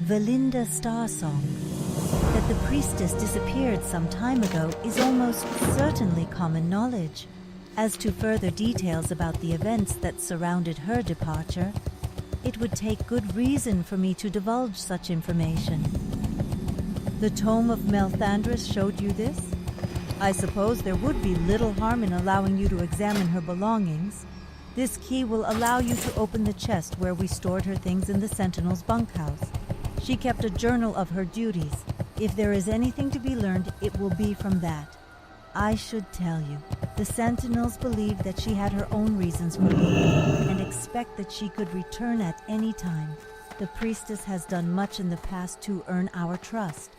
Valinda Star Song. That the priestess disappeared some time ago is almost certainly common knowledge. As to further details about the events that surrounded her departure, it would take good reason for me to divulge such information. The Tome of Melthandris showed you this? I suppose there would be little harm in allowing you to examine her belongings. This key will allow you to open the chest where we stored her things in the Sentinel's bunkhouse. She kept a journal of her duties. If there is anything to be learned, it will be from that. I should tell you, the Sentinels believed that she had her own reasons for leaving and expect that she could return at any time. The priestess has done much in the past to earn our trust.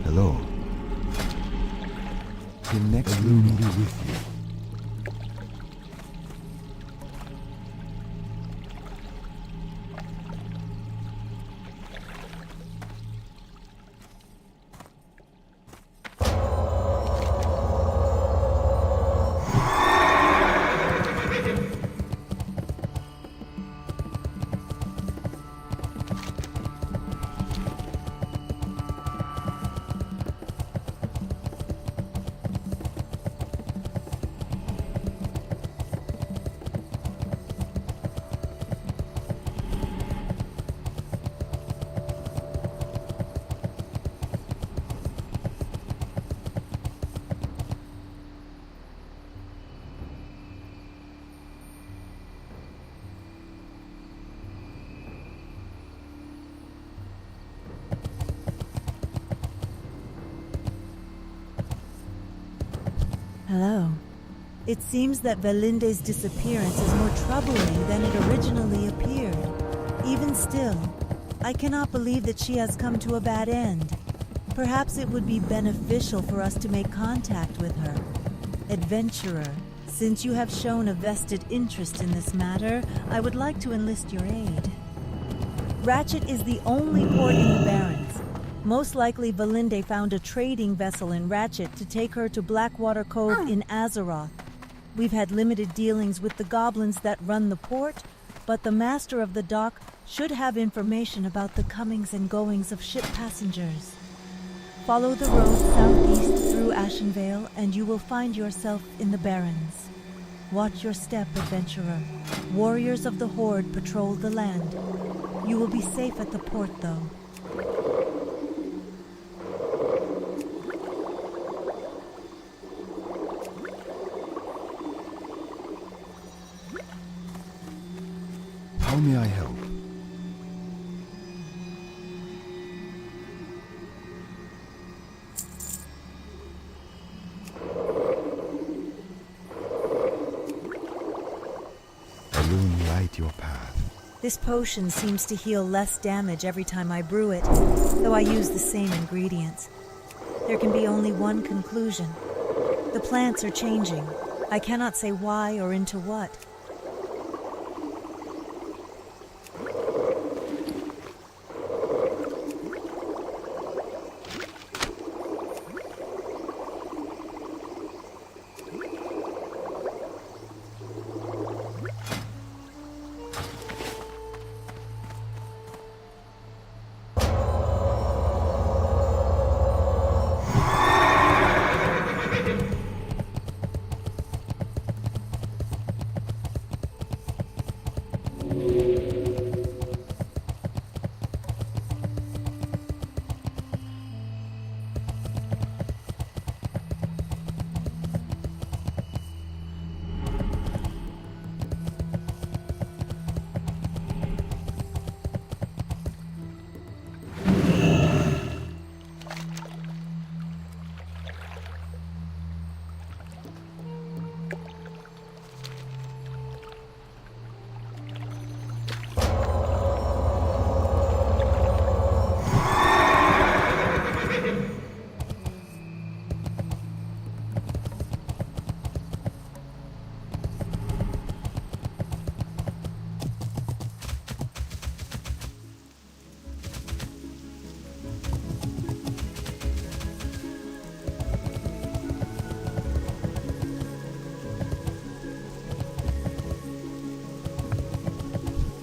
Hello. The next room will be with you. Hello. It seems that Valinde's disappearance is more troubling than it originally appeared. Even still, I cannot believe that she has come to a bad end. Perhaps it would be beneficial for us to make contact with her. Adventurer, since you have shown a vested interest in this matter, I would like to enlist your aid. Ratchet is the only port in the Barrens. Most likely Valinde found a trading vessel in Ratchet to take her to Blackwater Cove in Azeroth. We've had limited dealings with the goblins that run the port, but the master of the dock should have information about the comings and goings of ship passengers. Follow the road southeast through Ashenvale and you will find yourself in the Barrens. Watch your step, adventurer. Warriors of the Horde patrol the land. You will be safe at the port, though. How may I help? Illuminate your path. This potion seems to heal less damage every time I brew it, though I use the same ingredients. There can be only one conclusion. The plants are changing. I cannot say why or into what.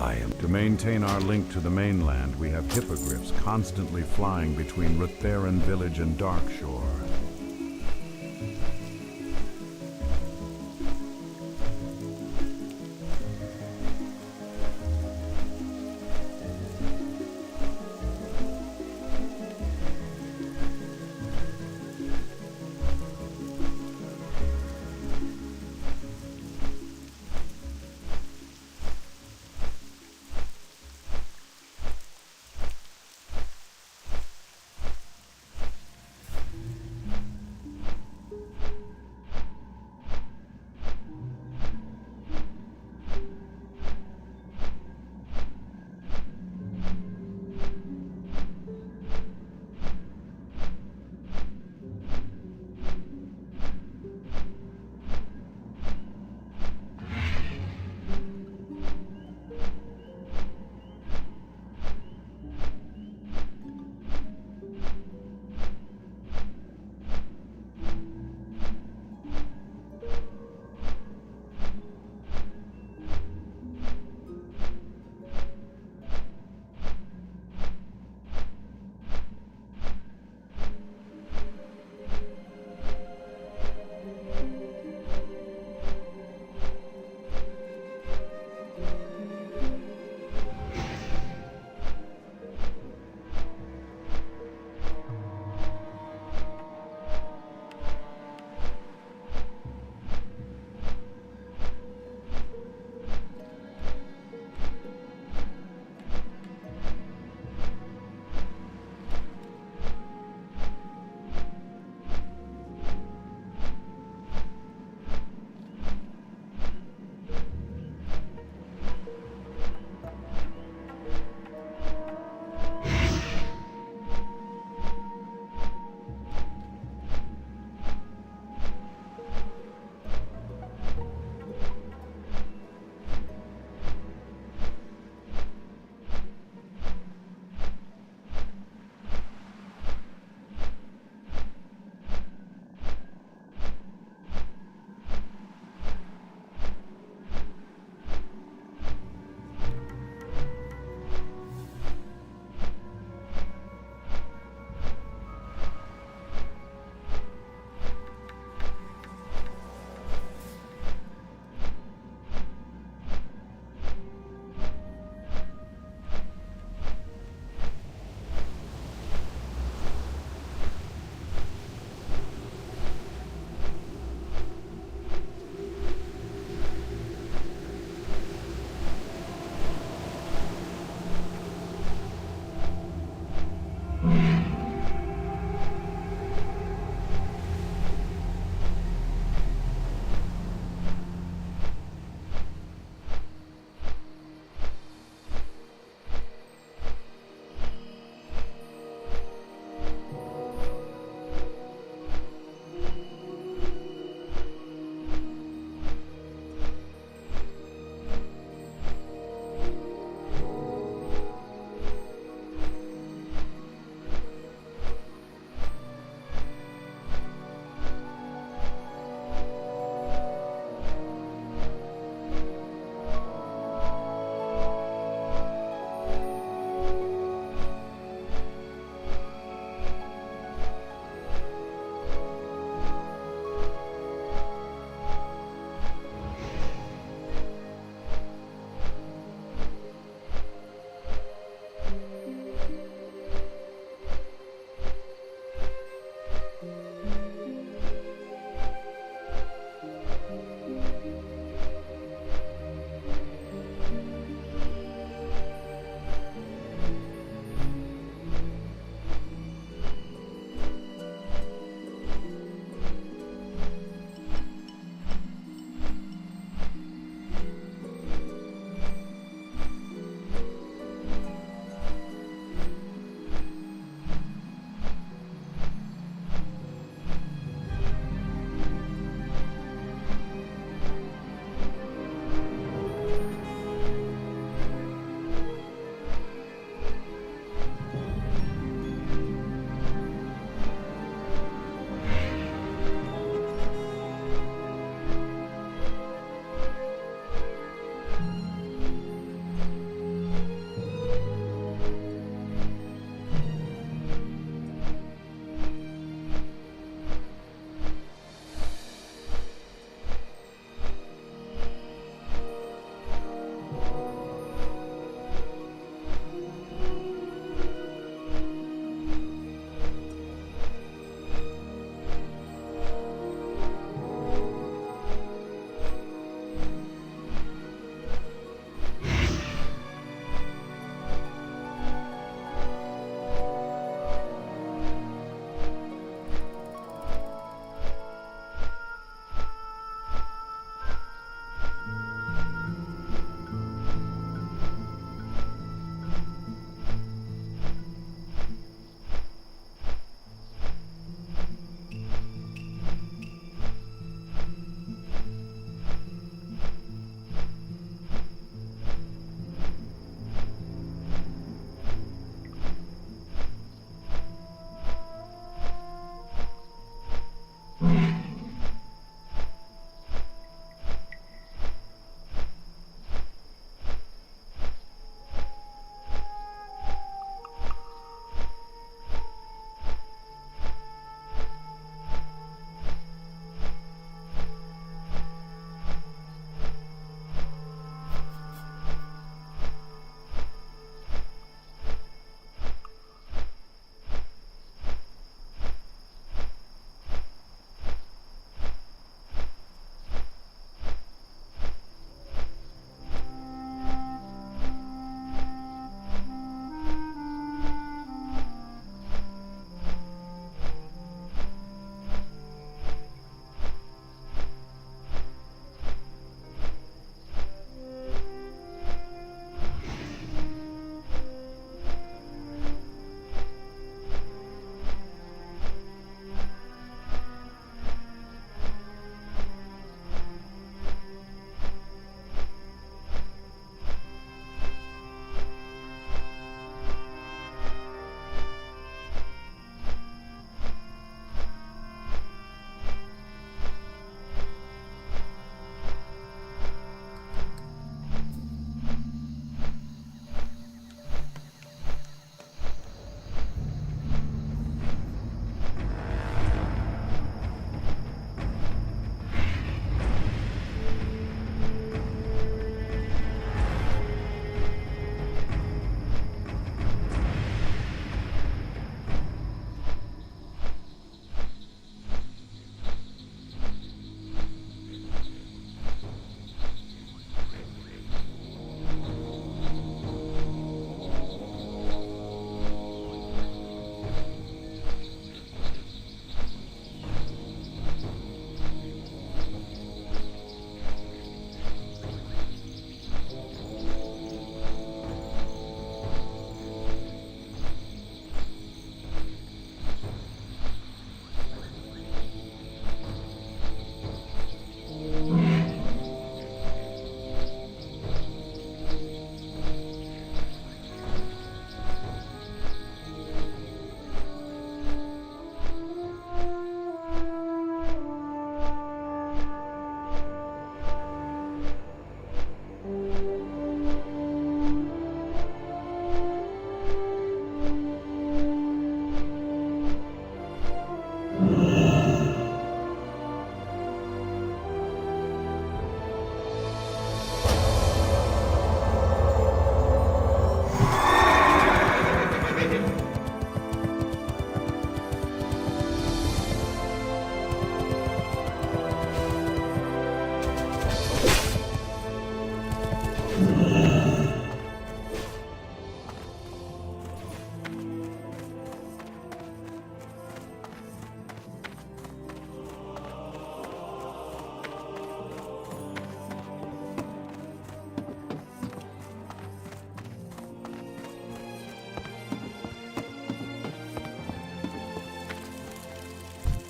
I am. To maintain our link to the mainland, we have hippogriffs constantly flying between Rutheran village and Darkshore.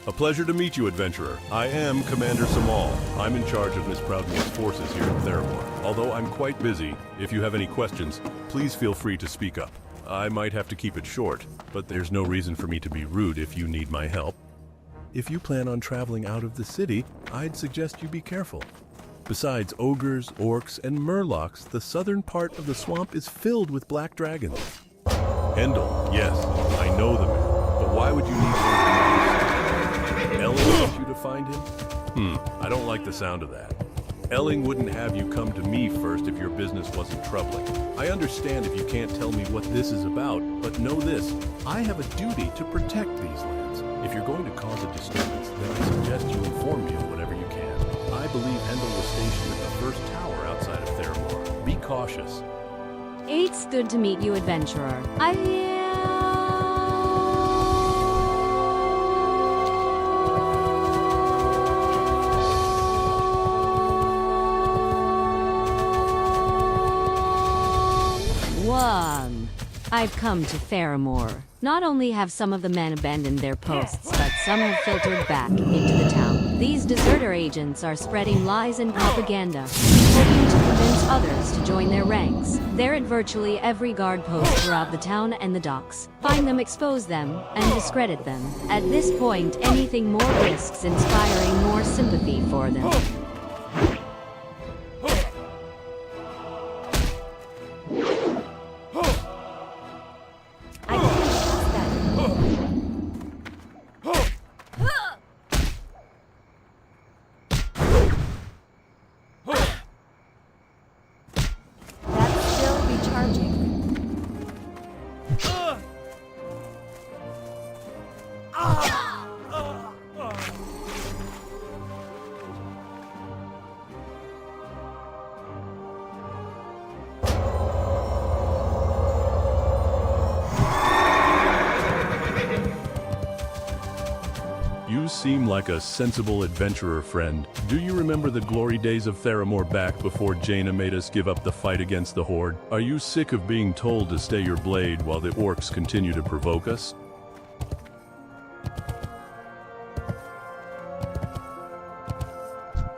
A pleasure to meet you, adventurer. I am Commander Samal. I'm in charge of Miss Proudmore's forces here in Theramore. Although I'm quite busy, if you have any questions, please feel free to speak up. I might have to keep it short, but there's no reason for me to be rude if you need my help. If you plan on traveling out of the city, I'd suggest you be careful. Besides ogres, orcs, and murlocs, the southern part of the swamp is filled with black dragons. Hendel, yes, I know the man, but why would you need information? Elling wants you to find him? I don't like the sound of that. Elling wouldn't have you come to me first if your business wasn't troubling. I understand if you can't tell me what this is about, but know this, I have a duty to protect these lands. If you're going to cause a disturbance, then I suggest you inform me of whatever you can. I believe Hendel was stationed at the first tower outside of Theramore. Be cautious. It's good to meet you, adventurer. I've come to Theramore. Not only have some of the men abandoned their posts, but some have filtered back into the town. These deserter agents are spreading lies and propaganda, hoping to convince others us to join their ranks. They're at virtually every guard post throughout the town and the docks. Find them, expose them, and discredit them. At this point, anything more risks inspiring more sympathy for them. You seem like a sensible adventurer, friend. Do you remember the glory days of Theramore back before Jaina made us give up the fight against the Horde? Are you sick of being told to stay your blade while the orcs continue to provoke us?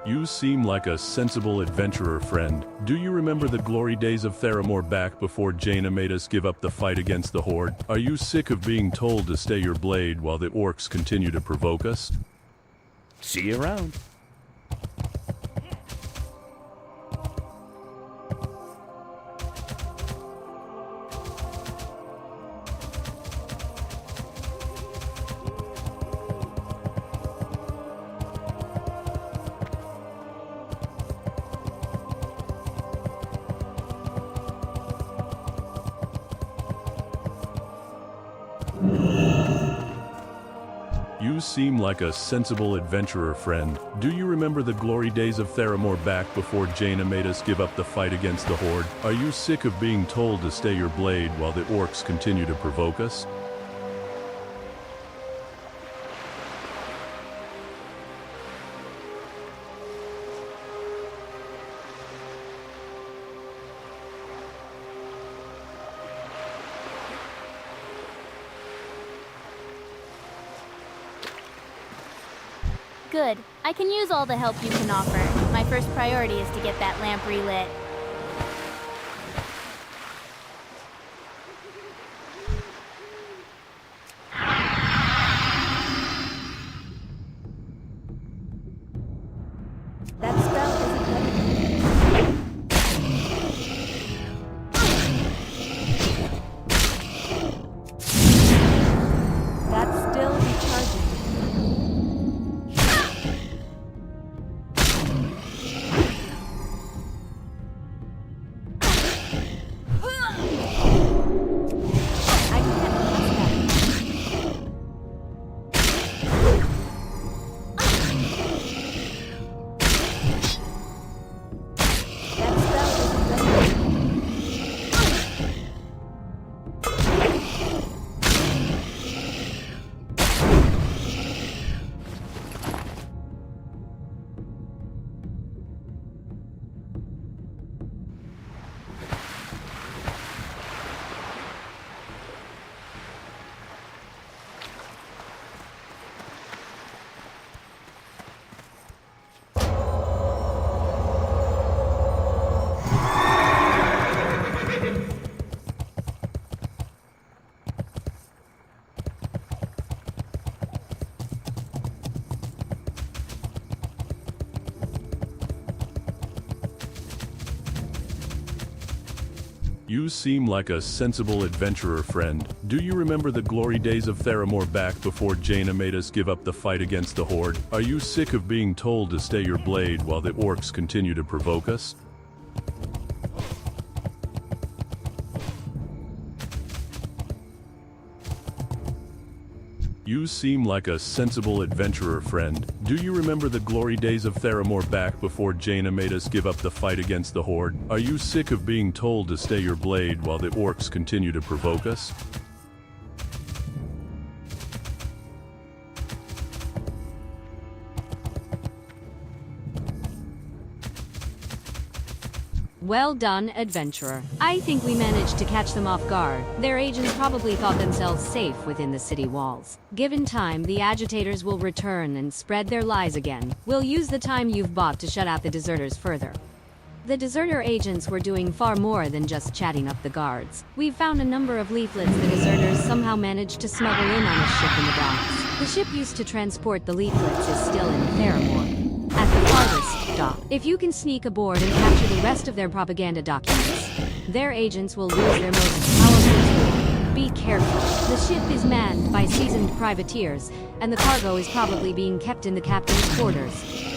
You seem like a sensible adventurer, friend. Do you remember the glory days of Theramore back before Jaina made us give up the fight against the Horde? Are you sick of being told to stay your blade while the orcs continue to provoke us? See you around. You seem like a sensible adventurer, friend. Do you remember the glory days of Theramore back before Jaina made us give up the fight against the Horde? Are you sick of being told to stay your blade while the orcs continue to provoke us? Good. I can use all the help you can offer. My first priority is to get that lamp relit. That spell isn't letting me. That's still recharging. You seem like a sensible adventurer, friend. Do you remember the glory days of Theramore back before Jaina made us give up the fight against the Horde? Are you sick of being told to stay your blade while the orcs continue to provoke us? You seem like a sensible adventurer, friend. Do you remember the glory days of Theramore back before Jaina made us give up the fight against the Horde? Are you sick of being told to stay your blade while the orcs continue to provoke us? Well done, adventurer. I think we managed to catch them off guard. Their agents probably thought themselves safe within the city walls. Given time, the agitators will return and spread their lies again. We'll use the time you've bought to shut out the deserters further. The deserter agents were doing far more than just chatting up the guards. We've found a number of leaflets the deserters somehow managed to smuggle in on a ship in the docks. The ship used to transport the leaflets is still in Theramore, at the farthest dock. If you can sneak aboard and capture the rest of their propaganda documents, their agents will lose their most powerful tool. Be careful. The ship is manned by seasoned privateers, and the cargo is probably being kept in the captain's quarters.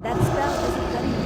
That spell isn't done yet.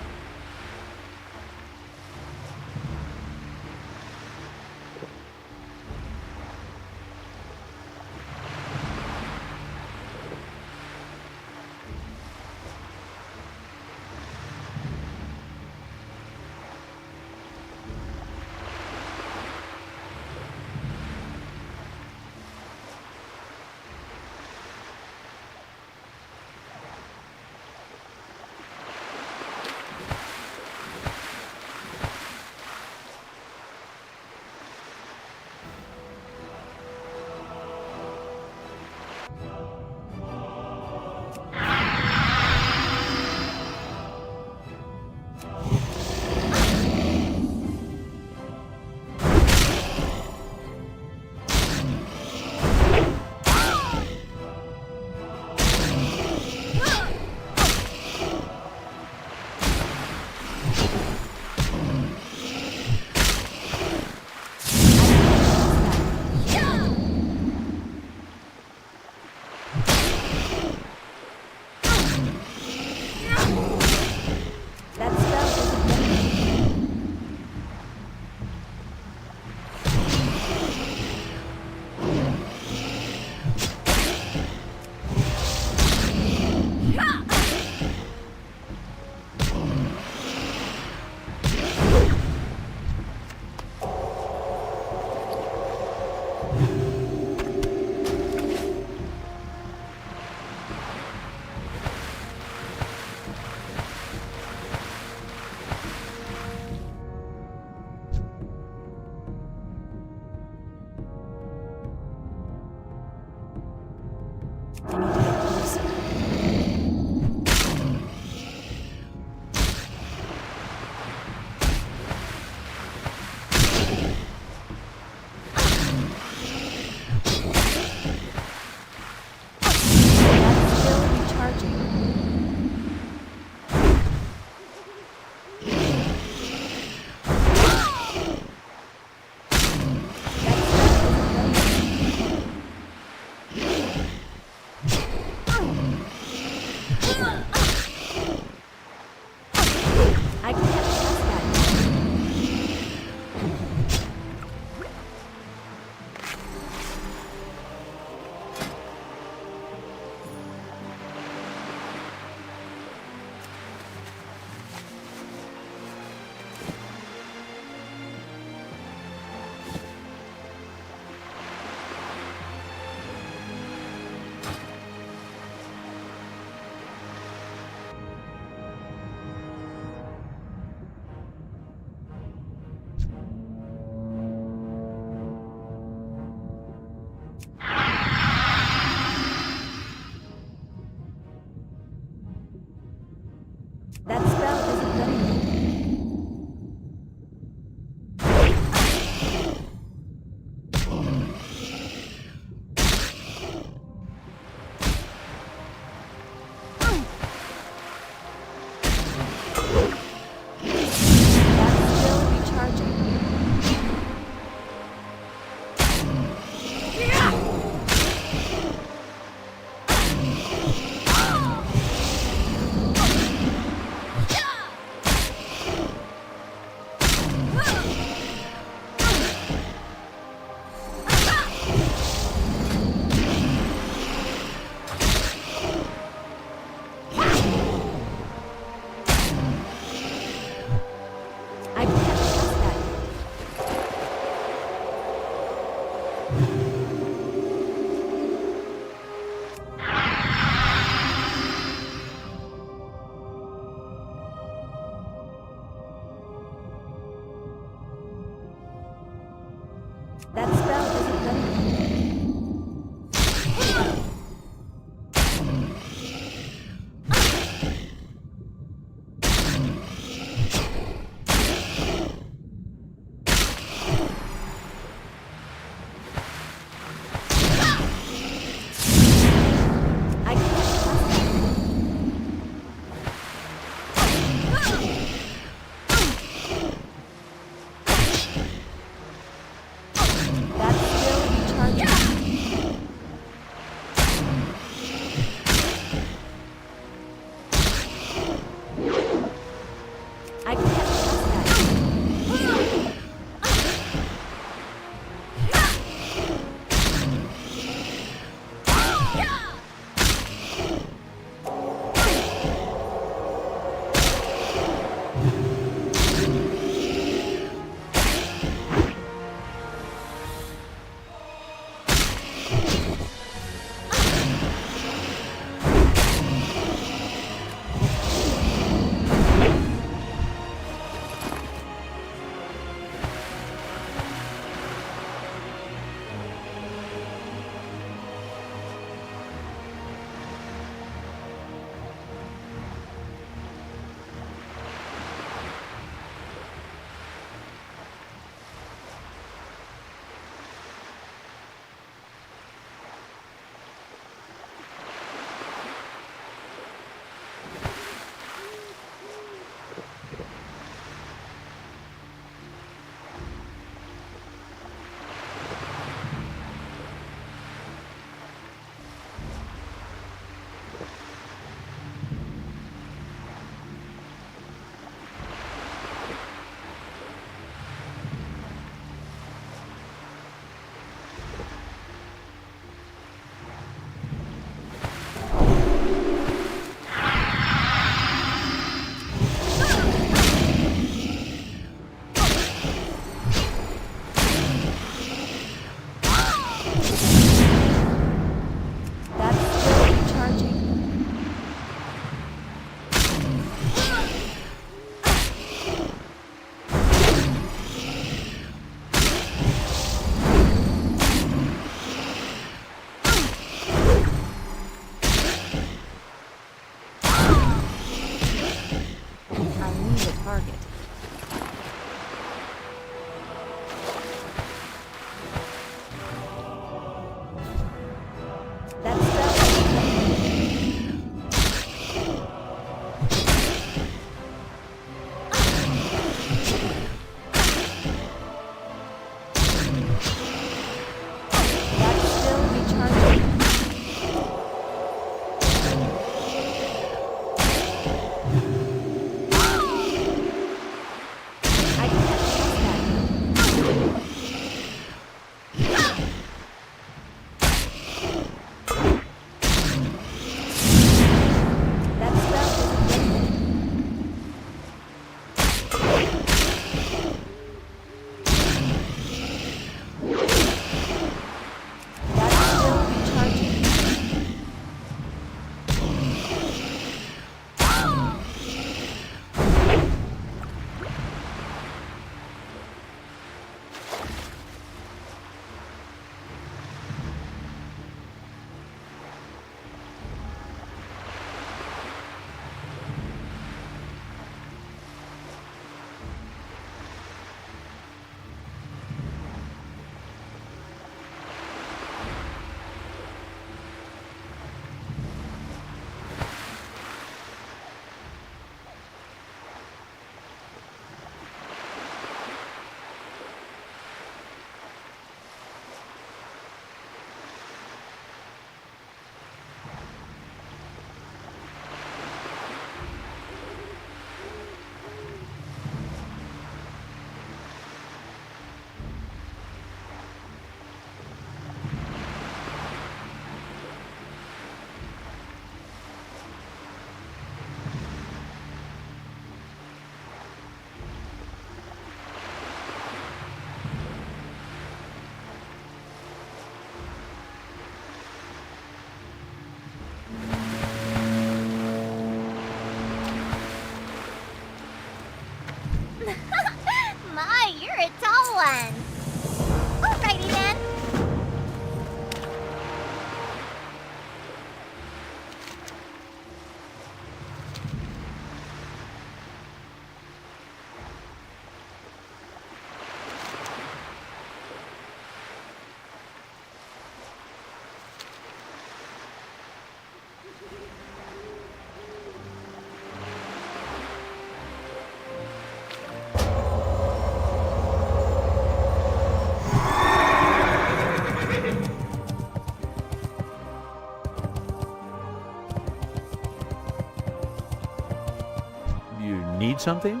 Need something?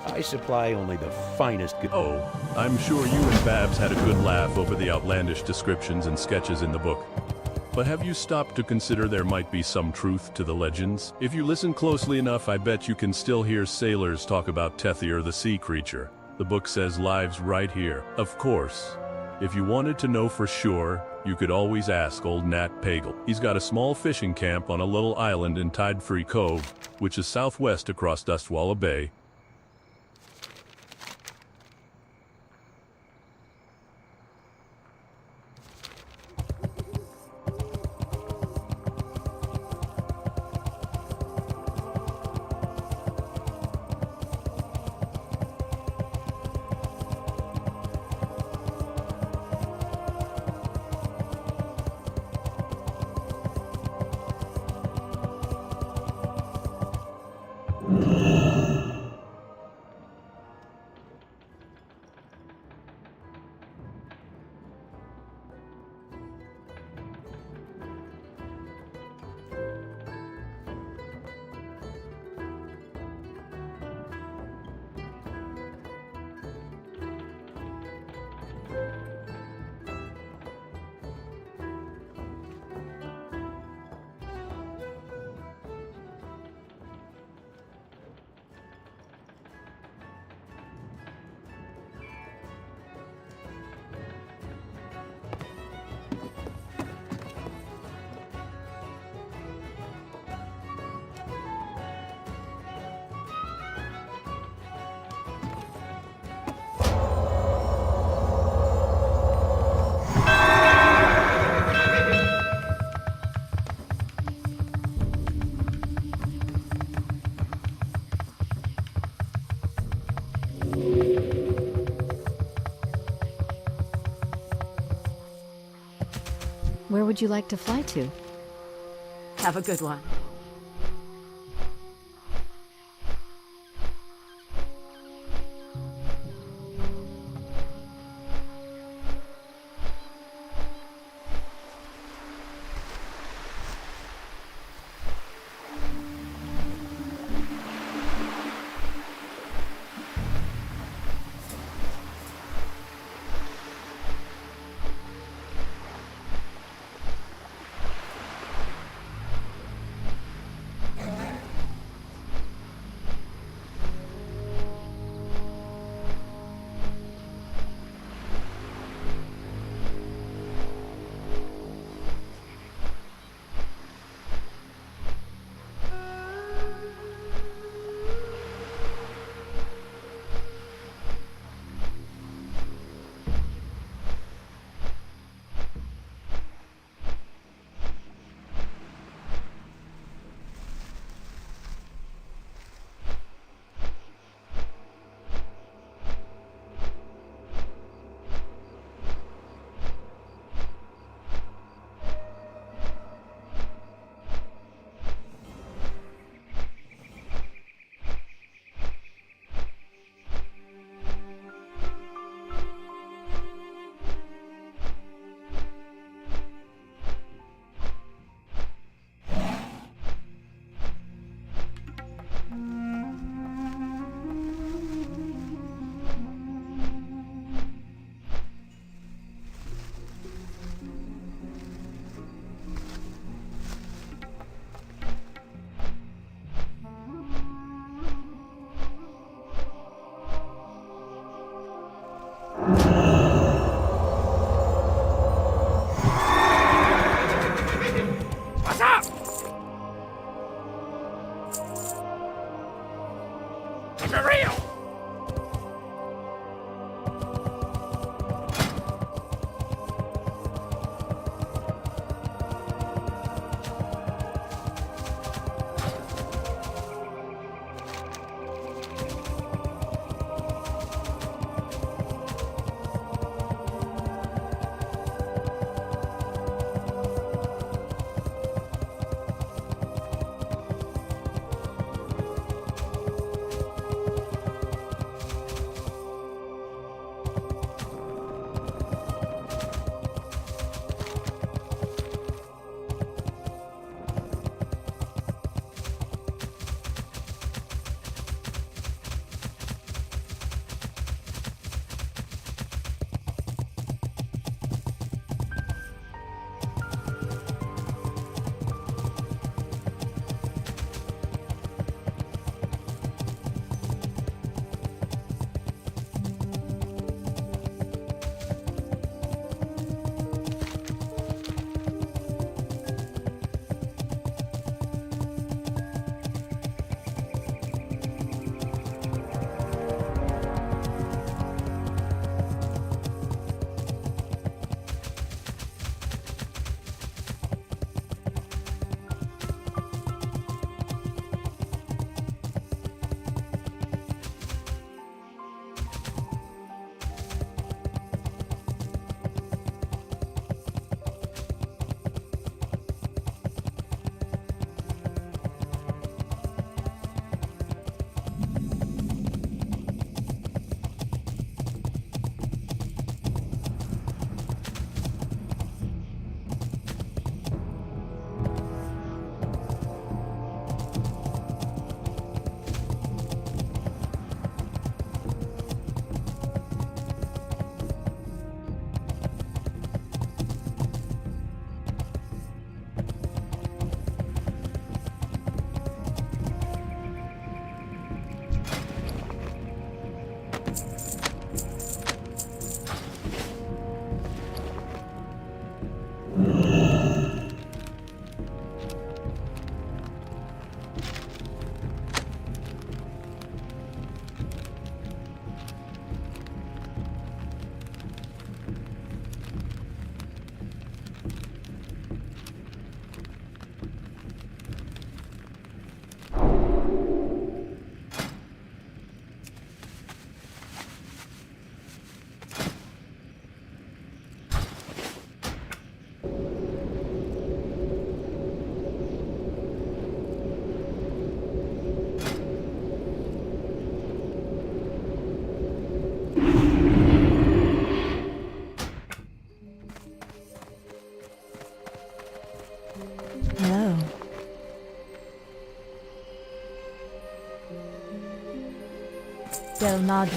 I supply only the finest good. Oh, I'm sure you and Babs had a good laugh over the outlandish descriptions and sketches in the book. But have you stopped to consider there might be some truth to the legends? If you listen closely enough, I bet you can still hear sailors talk about Tethier the sea creature. The book says lives right here. Of course, if you wanted to know for sure, you could always ask old Nat Pagel. He's got a small fishing camp on a little island in Tide-Free Cove, which is southwest across Dustwalla Bay. Where would you like to fly to? Have a good one. del Nadas.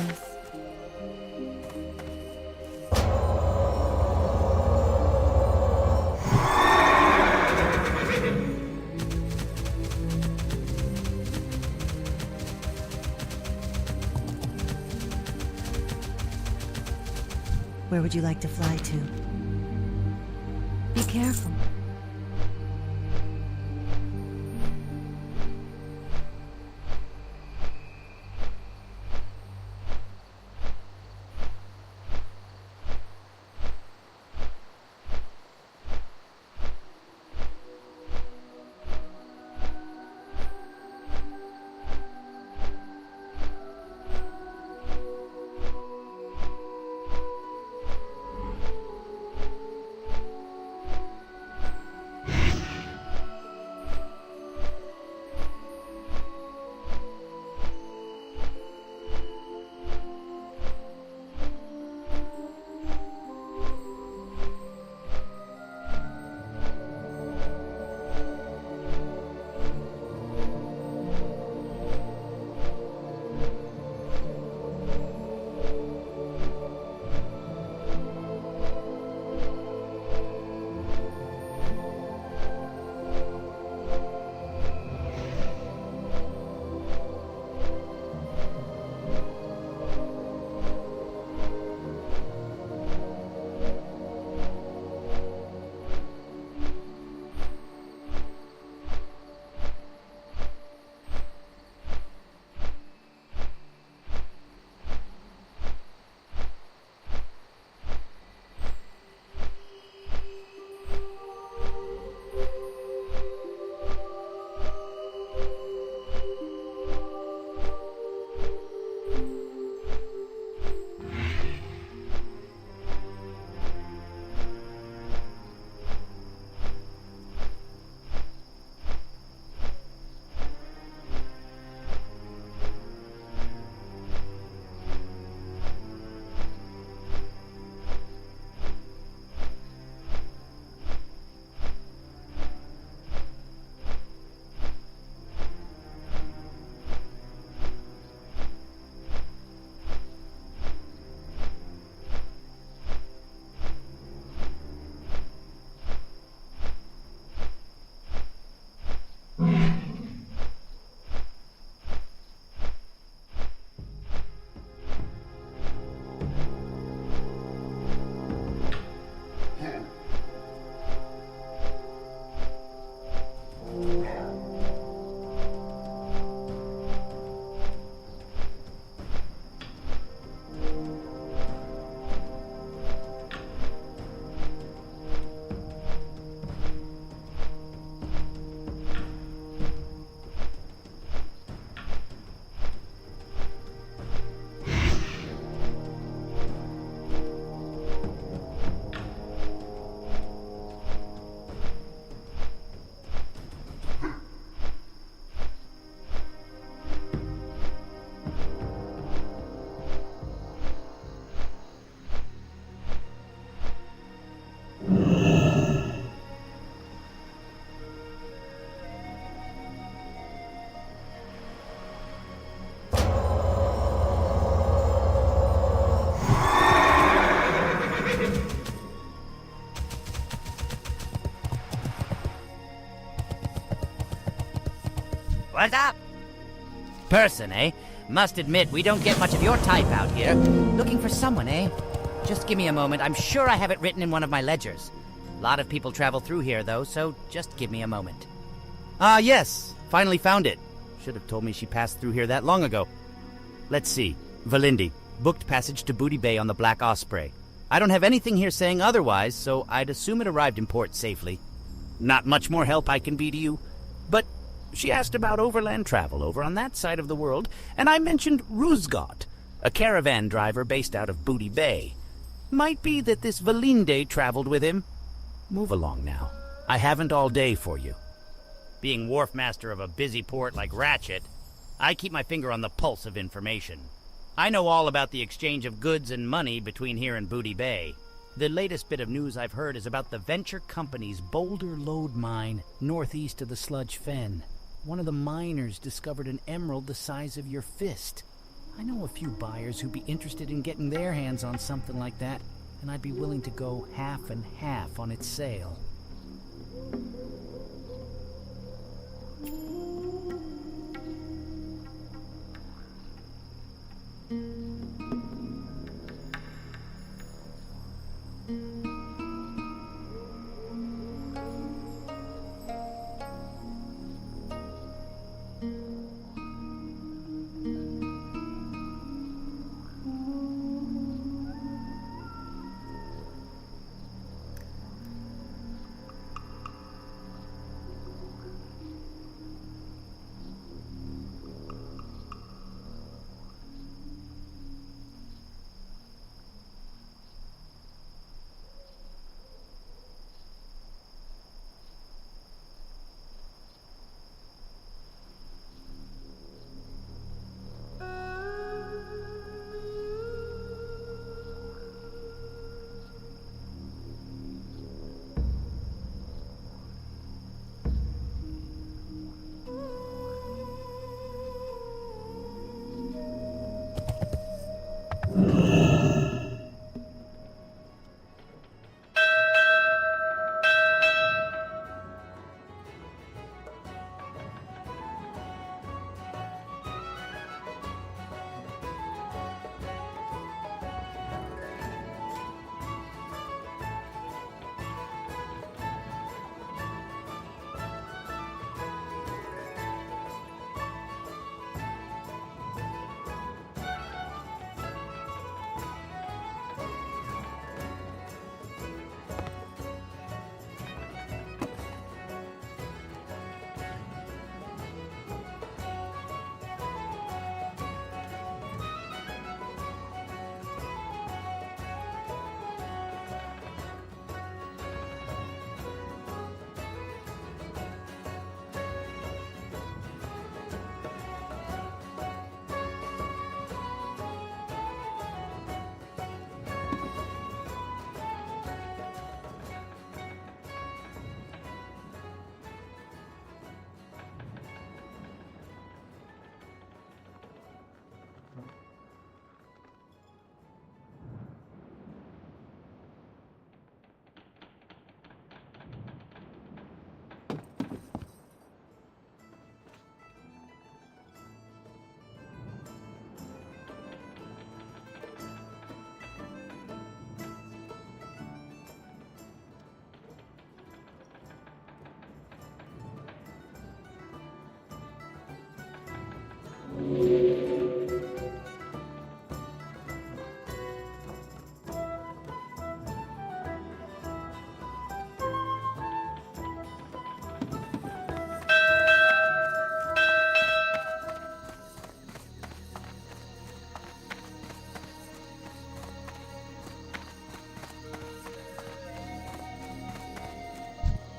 Where would you like to fly to? Be careful. What's up? Person, eh? Must admit, we don't get much of your type out here. Looking for someone, eh? Just give me a moment. I'm sure I have it written in one of my ledgers. A lot of people travel through here, though, so just give me a moment. Ah, yes. Finally found it. Should have told me she passed through here that long ago. Let's see. Valindi. Booked passage to Booty Bay on the Black Osprey. I don't have anything here saying otherwise, so I'd assume it arrived in port safely. Not much more help I can be to you. But she asked about overland travel over on that side of the world, and I mentioned Ruzgot, a caravan driver based out of Booty Bay. Might be that this Valinde traveled with him. Move along now. I haven't all day for you. Being wharf master of a busy port like Ratchet, I keep my finger on the pulse of information. I know all about the exchange of goods and money between here and Booty Bay. The latest bit of news I've heard is about the Venture Company's Boulder Lode mine northeast of the Sludge Fen. One of the miners discovered an emerald the size of your fist. I know a few buyers who'd be interested in getting their hands on something like that, and I'd be willing to go half and half on its sale.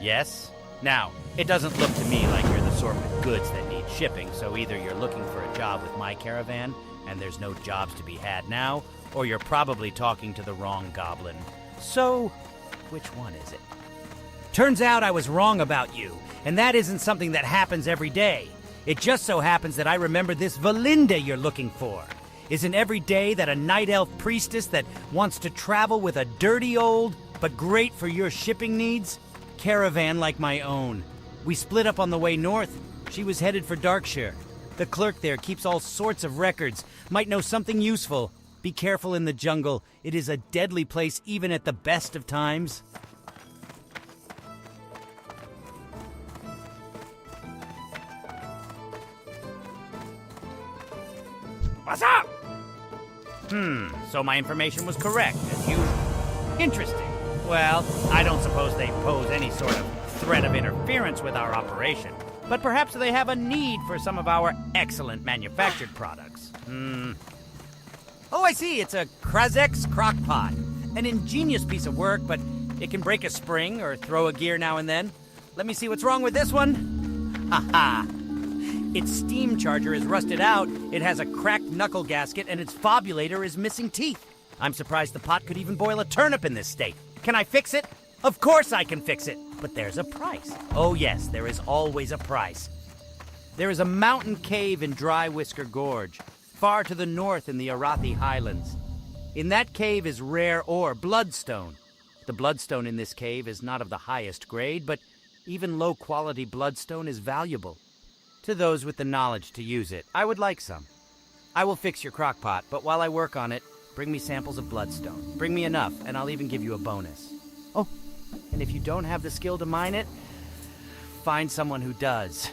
Yes? Now, it doesn't look to me like you're the sort with goods that need shipping, so either you're looking for a job with my caravan, and there's no jobs to be had now, or you're probably talking to the wrong goblin. So, which one is it? Turns out I was wrong about you, and that isn't something that happens every day. It just so happens that I remember this Valinda you're looking for. Isn't every day that a night elf priestess that wants to travel with a dirty old, but great for your shipping needs, caravan like my own? We split up on the way north. She was headed for Darkshire. The clerk there keeps all sorts of records. Might know something useful. Be careful in the jungle. It is a deadly place even at the best of times. What's up? So my information was correct, as usual. Interesting. Well, I don't suppose they pose any sort of threat of interference with our operation, but perhaps they have a need for some of our excellent manufactured products. Oh, I see. It's a Krazex crockpot. An ingenious piece of work, but it can break a spring or throw a gear now and then. Let me see what's wrong with this one. Ha-ha. Its steam charger is rusted out, it has a cracked knuckle gasket, and its fobulator is missing teeth. I'm surprised the pot could even boil a turnip in this state. Can I fix it? Of course I can fix it, but there's a price. Oh yes, there is always a price. There is a mountain cave in Dry Whisker Gorge. far to the north in the Arathi Highlands. In that cave is rare ore, bloodstone. The bloodstone in this cave is not of the highest grade, but even low-quality bloodstone is valuable to those with the knowledge to use it. I would like some. I will fix your crockpot, but while I work on it, bring me samples of bloodstone. Bring me enough, and I'll even give you a bonus. Oh, and if you don't have the skill to mine it, find someone who does.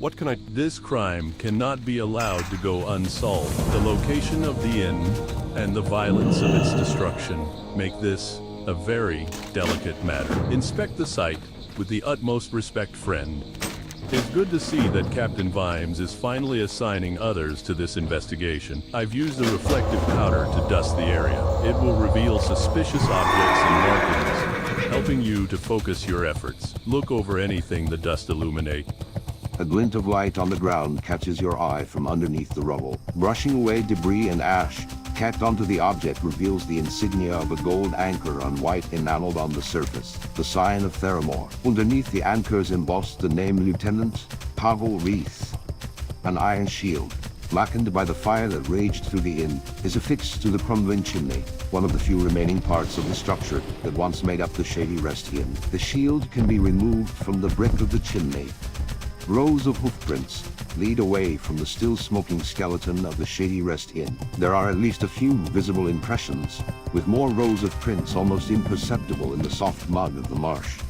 What can I... This crime cannot be allowed to go unsolved. The location of the inn and the violence of its destruction make this a very delicate matter. Inspect the site with the utmost respect, friend. It's good to see that Captain Vimes is finally assigning others to this investigation. I've used the reflective powder to dust the area. It will reveal suspicious objects and markings, helping you to focus your efforts. Look over anything the dust illuminate. A glint of light on the ground catches your eye from underneath the rubble. Brushing away debris and ash, tacked onto the object reveals the insignia of a gold anchor on white enameled on the surface, the sign of Theramore. Underneath the anchors embossed the name Lieutenant Pavel Reith. An iron shield, blackened by the fire that raged through the inn, is affixed to the crumbling chimney, one of the few remaining parts of the structure that once made up the Shady Rest Inn. The shield can be removed from the brick of the chimney. Rows of hoofprints lead away from the still smoking skeleton of the Shady Rest Inn. There are at least a few visible impressions, with more rows of prints almost imperceptible in the soft mud of the marsh.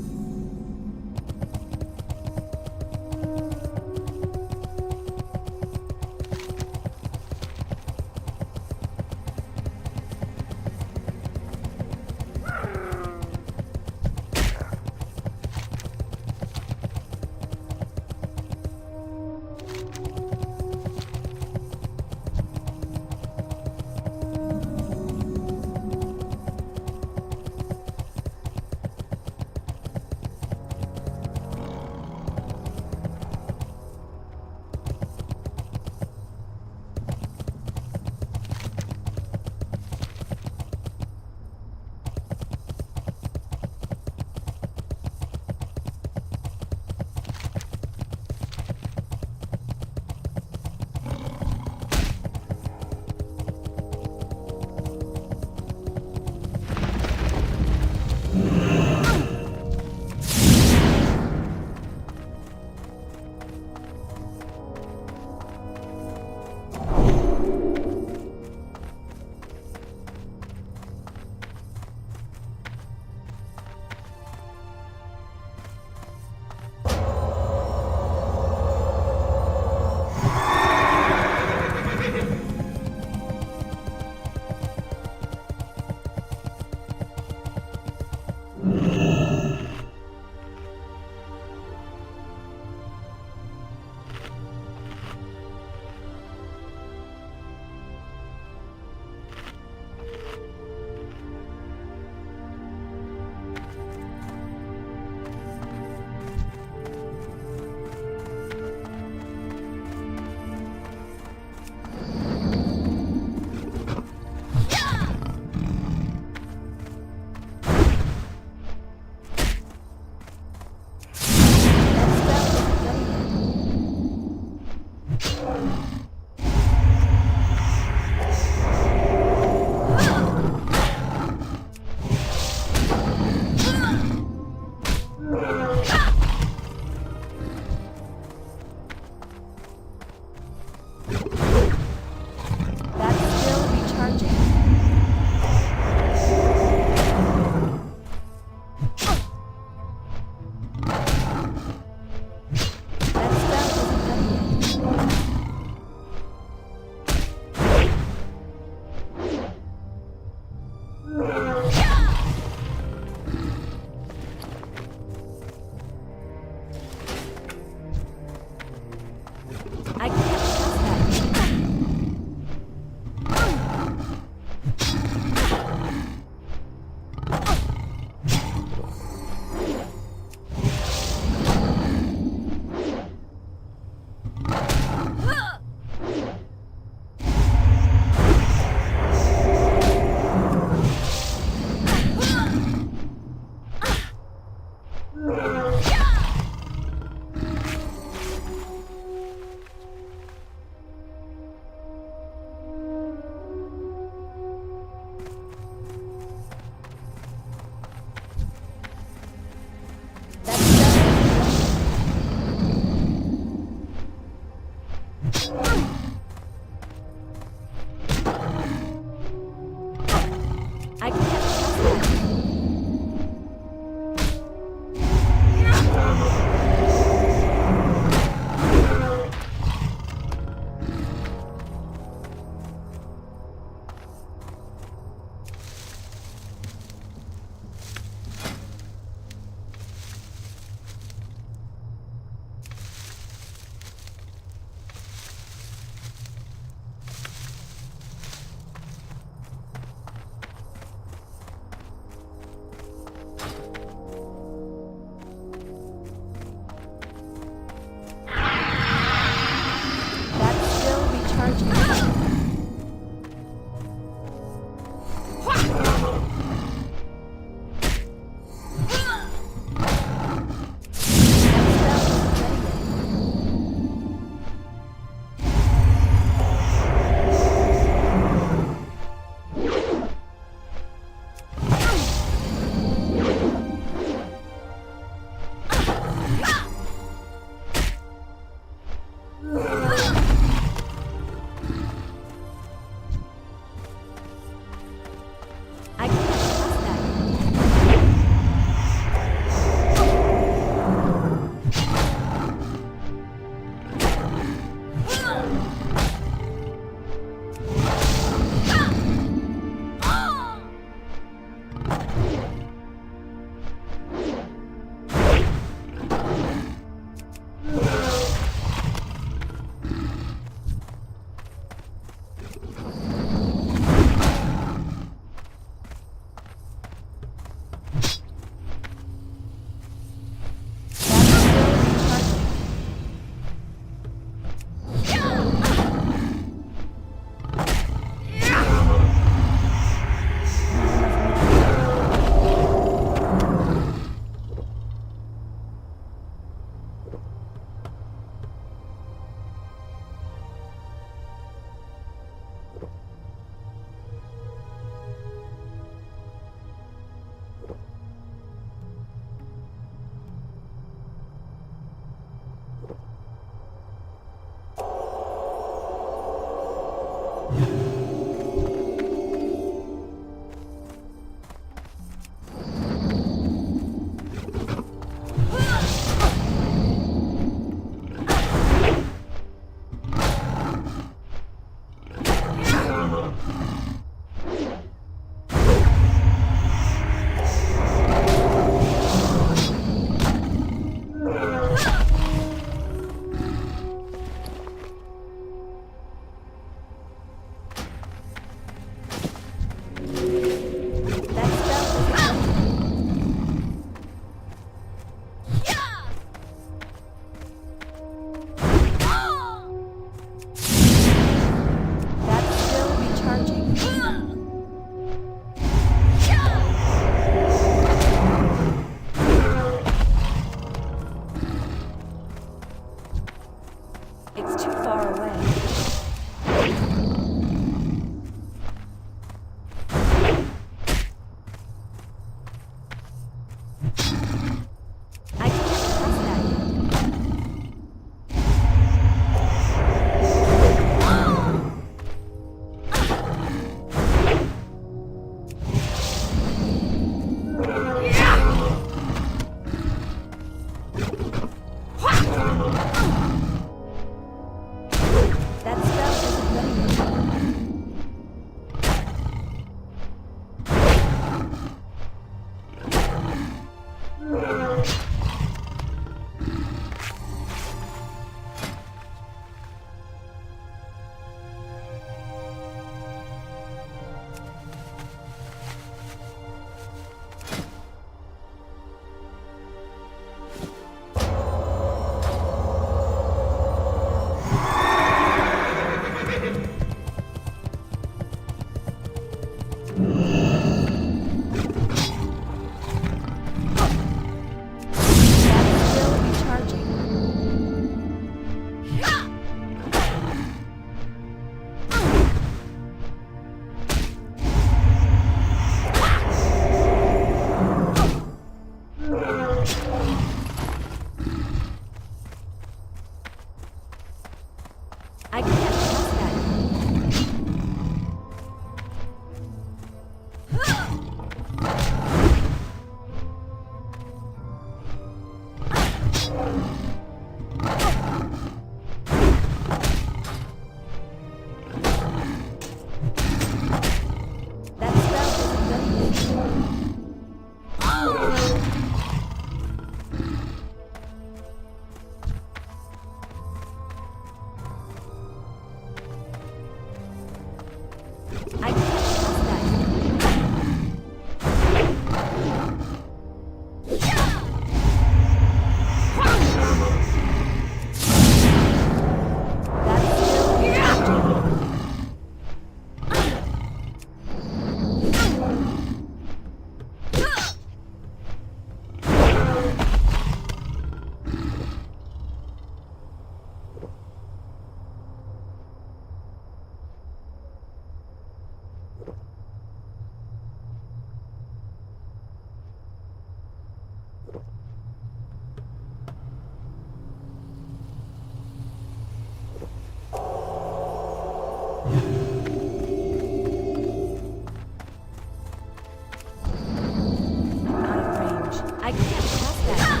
I can't pass that.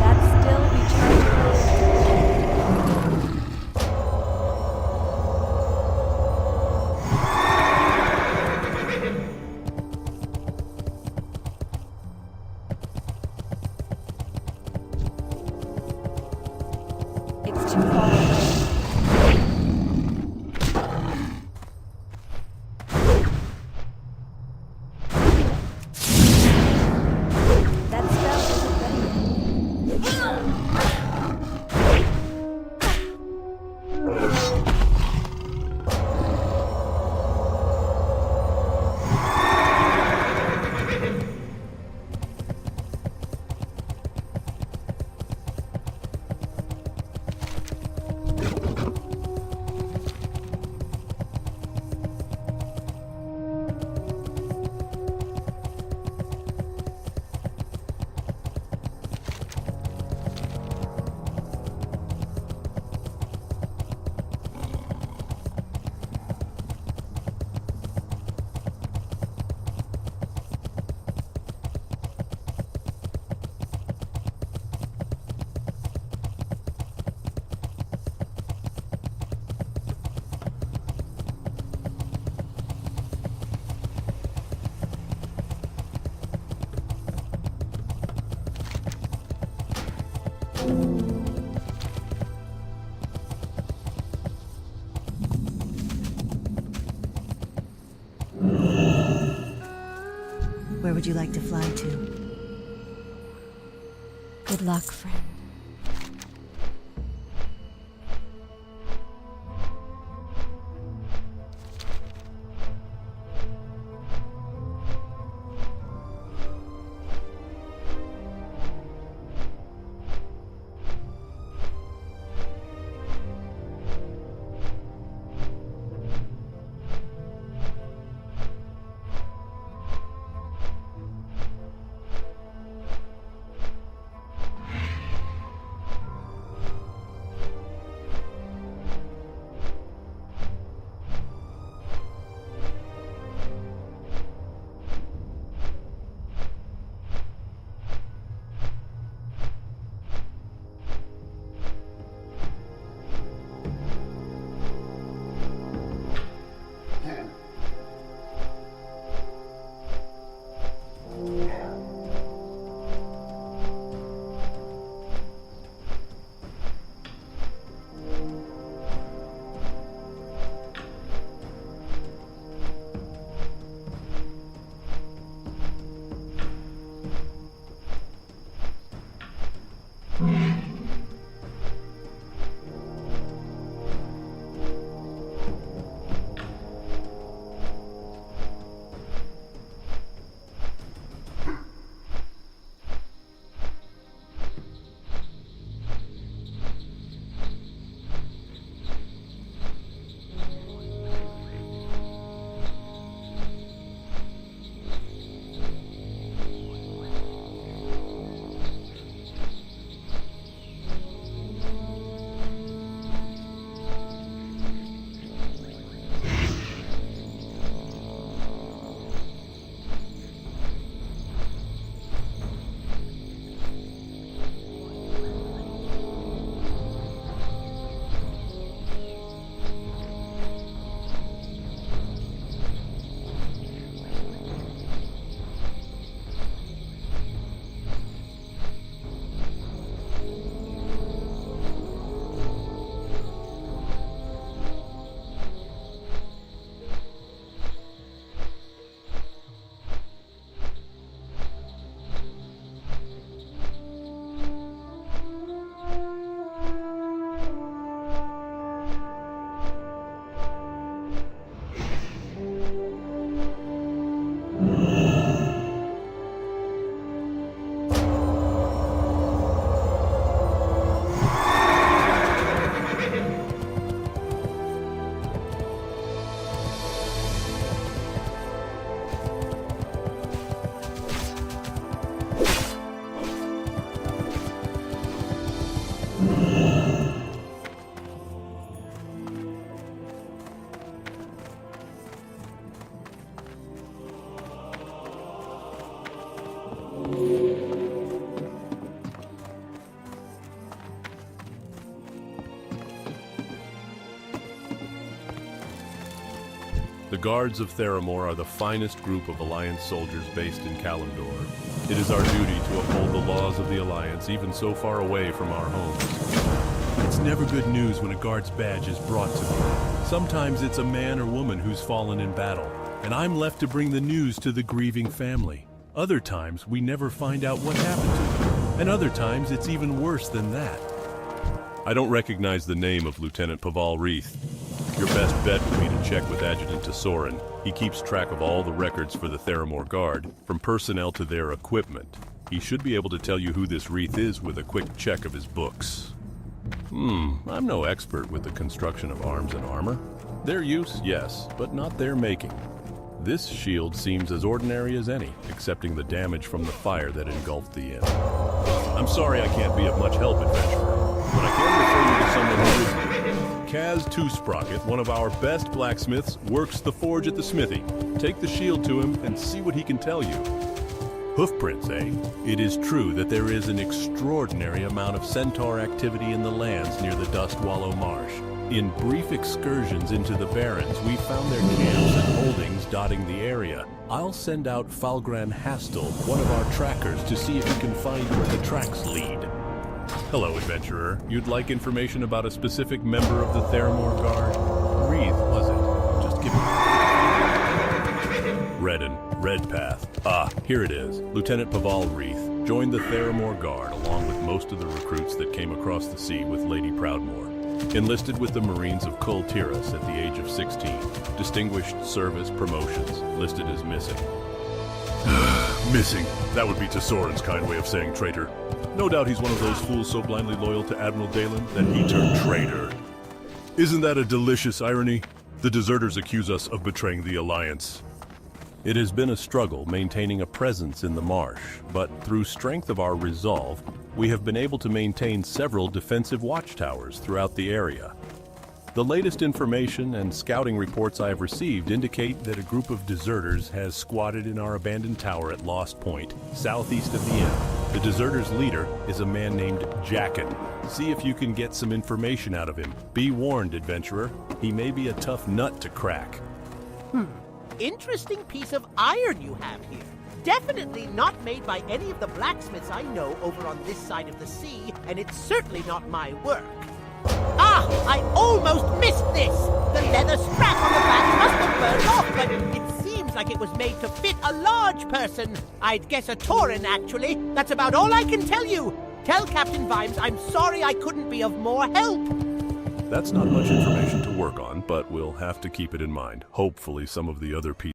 That's still It's too far away. That spell isn't ready Where would you like to fly to? Good luck, friend. The guards of Theramore are the finest group of Alliance soldiers based in Kalimdor. It is our duty to uphold the laws of the Alliance even so far away from our homes. It's never good news when a guard's badge is brought to me. Sometimes it's a man or woman who's fallen in battle, and I'm left to bring the news to the grieving family. Other times, we never find out what happened to them, and other times it's even worse than that. I don't recognize the name of Lieutenant Paval Reith. Your best bet would be to check with Adjutant Tesorin. He keeps track of all the records for the Theramore Guard, from personnel to their equipment. He should be able to tell you who this Reith is with a quick check of his books. I'm no expert with the construction of arms and armor. Their use, yes, but not their making. This shield seems as ordinary as any, excepting the damage from the fire that engulfed the inn. I'm sorry I can't be of much help, adventurer, but I can refer you to someone who is. Kaz Two-Sprocket, one of our best blacksmiths, works the forge at the smithy. Take the shield to him and see what he can tell you. Hoofprints, eh? It is true that there is an extraordinary amount of centaur activity in the lands near the Dust Wallow Marsh. In brief excursions into the Barrens, we found their camps and holdings dotting the area. I'll send out Falgran Hastel, one of our trackers, to see if he can find where the tracks lead. Hello, adventurer. You'd like information about a specific member of the Theramore Guard? Reith, was it? Just give me... Redpath. Ah, here it is. Lieutenant Paval Reith joined the Theramore Guard along with most of the recruits that came across the sea with Lady Proudmoore. Enlisted with the Marines of Kul Tiras at the age of 16. Distinguished service promotions. Listed as missing. Missing. That would be Tesorin's kind way of saying traitor. No doubt he's one of those fools so blindly loyal to Admiral Dalen that he turned traitor. Isn't that a delicious irony? The deserters accuse us of betraying the Alliance. It has been a struggle maintaining a presence in the marsh, but through strength of our resolve, we have been able to maintain several defensive watchtowers throughout the area. The latest information and scouting reports I have received indicate that a group of deserters has squatted in our abandoned tower at Lost Point, southeast of the inn. The deserters' leader is a man named Jackin. See if you can get some information out of him. Be warned, adventurer. He may be a tough nut to crack. Interesting piece of iron you have here. Definitely not made by any of the blacksmiths I know over on this side of the sea, and it's certainly not my work. Ah, I almost missed this! The leather strap on the back must have burned off, but it seems like it was made to fit a large person. I'd guess a Tauren, actually. That's about all I can tell you. Tell Captain Vimes I'm sorry I couldn't be of more help. That's not much information to work on, but we'll have to keep it in mind. Hopefully some of the other people